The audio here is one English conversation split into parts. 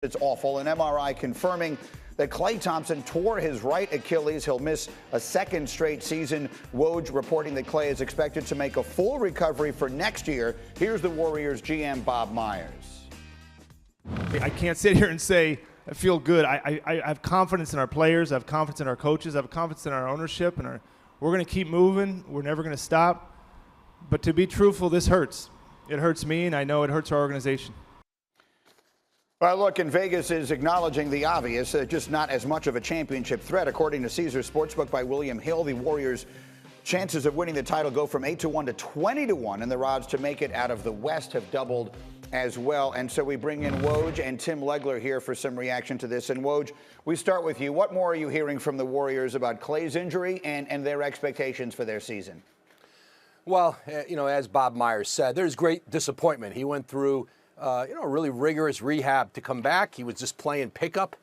It's awful. An MRI confirming that Klay Thompson tore his right Achilles. He'll miss a second straight season. Woj reporting that Klay is expected to make a full recovery for next year. Here's the Warriors GM Bob Myers. I can't sit here and say I feel good. I have confidence in our players. I have confidence in our coaches. I have confidence in our ownership. And we're going to keep moving. We're never going to stop. But to be truthful, this hurts. It hurts me, and I know it hurts our organization. Well, look, in Vegas is acknowledging the obvious, just not as much of a championship threat. According to Caesars Sportsbook by William Hill, the Warriors' chances of winning the title go from 8-1 to 20-1, and their odds to make it out of the West have doubled as well. And so we bring in Woj and Tim Legler here for some reaction to this. And Woj, we start with you. What more are you hearing from the Warriors about Klay's injury and their expectations for their season? Well, as Bob Myers said, there's great disappointment. He went through a really rigorous rehab to come back. He was just playing pickup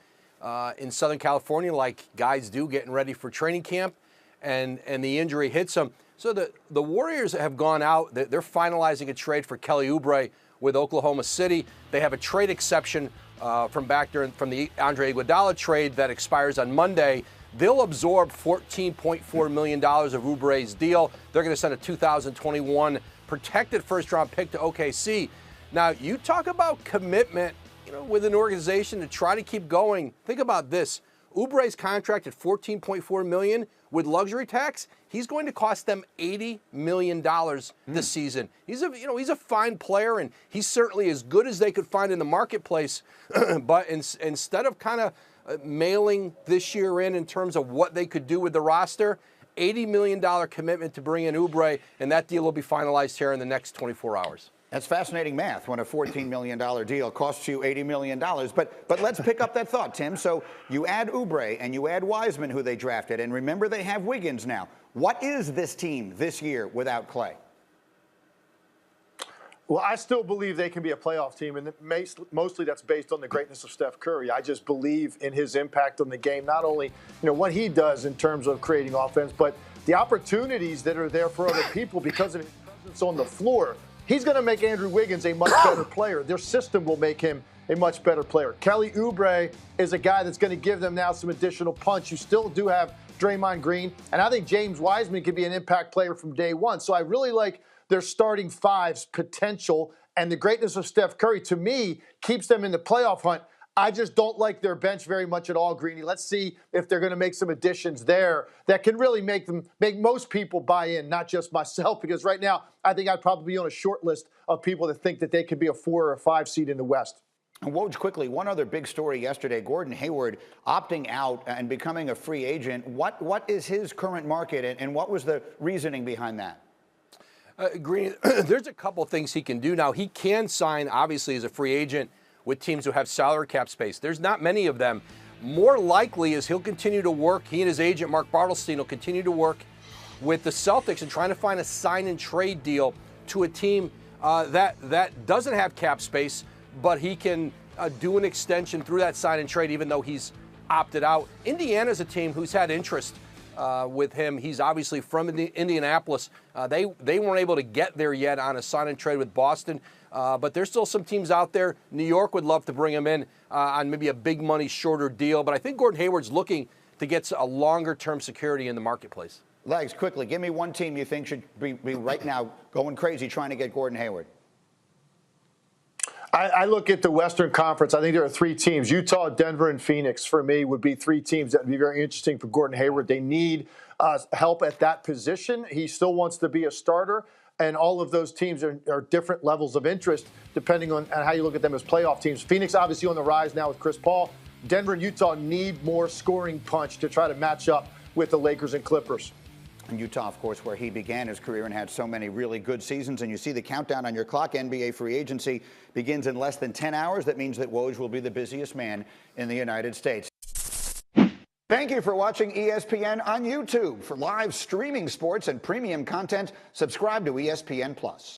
in Southern California like guys do, getting ready for training camp, and the injury hits him. So the Warriors have gone out. They're finalizing a trade for Kelly Oubre with Oklahoma City. They have a trade exception from the Andre Iguodala trade that expires on Monday. They'll absorb $14.4 million of Oubre's deal. They're going to send a 2021 protected first-round pick to OKC. Now, you talk about commitment, with an organization to try to keep going. Think about this. Oubre's contract at $14.4 million with luxury tax, he's going to cost them $80 million this season. He's a fine player, and he's certainly as good as they could find in the marketplace. But instead of kind of mailing this year in terms of what they could do with the roster, $80 million commitment to bring in Oubre, and that deal will be finalized here in the next 24 hours. That's fascinating math when a $14 million deal costs you $80 million. But let's pick up that thought, Tim. So you add Oubre and you add Wiseman, who they drafted, and remember they have Wiggins now. What is this team this year without Klay? Well, I still believe they can be a playoff team, and mostly that's based on the greatness of Steph Curry. I just believe in his impact on the game, not only what he does in terms of creating offense, but the opportunities that are there for other people because of his presence on the floor. He's going to make Andrew Wiggins a much better player. Their system will make him a much better player. Kelly Oubre is a guy that's going to give them now some additional punch. You still do have Draymond Green, and I think James Wiseman could be an impact player from day one. So I really like their starting five's potential, and the greatness of Steph Curry, to me, keeps them in the playoff hunt. I just don't like their bench very much at all, Greeny. Let's see if they're going to make some additions there that can really make most people buy in, not just myself, because right now I think I'd probably be on a short list of people that think that they could be a 4 or a 5 seed in the West. And Woj, quickly, one other big story yesterday, Gordon Hayward opting out and becoming a free agent. What is his current market, and what was the reasoning behind that? Green, there's a couple things he can do now. He can sign, obviously, as a free agent with teams who have salary cap space. There's not many of them. More likely is he'll continue to work. He and his agent, Mark Bartelstein, will continue to work with the Celtics and trying to find a sign-and-trade deal to a team that doesn't have cap space, but he can do an extension through that sign-and-trade even though he's opted out. Indiana's a team who's had interest with him. He's obviously from Indianapolis. They weren't able to get there yet on a sign-and-trade with Boston. But there's still some teams out there. New York would love to bring him in on maybe a big money, shorter deal. But I think Gordon Hayward's looking to get a longer-term security in the marketplace. Legs, quickly, give me one team you think should be right now going crazy trying to get Gordon Hayward. I look at the Western Conference. I think there are 3 teams. Utah, Denver, and Phoenix, for me, would be 3 teams that would be very interesting for Gordon Hayward. They need help at that position. He still wants to be a starter. And all of those teams are different levels of interest depending on how you look at them as playoff teams. Phoenix obviously on the rise now with Chris Paul. Denver and Utah need more scoring punch to try to match up with the Lakers and Clippers. And Utah, of course, where he began his career and had so many really good seasons. And you see the countdown on your clock. NBA free agency begins in less than 10 hours. That means that Woj will be the busiest man in the United States. Thank you for watching ESPN on YouTube. For live streaming sports and premium content, subscribe to ESPN+.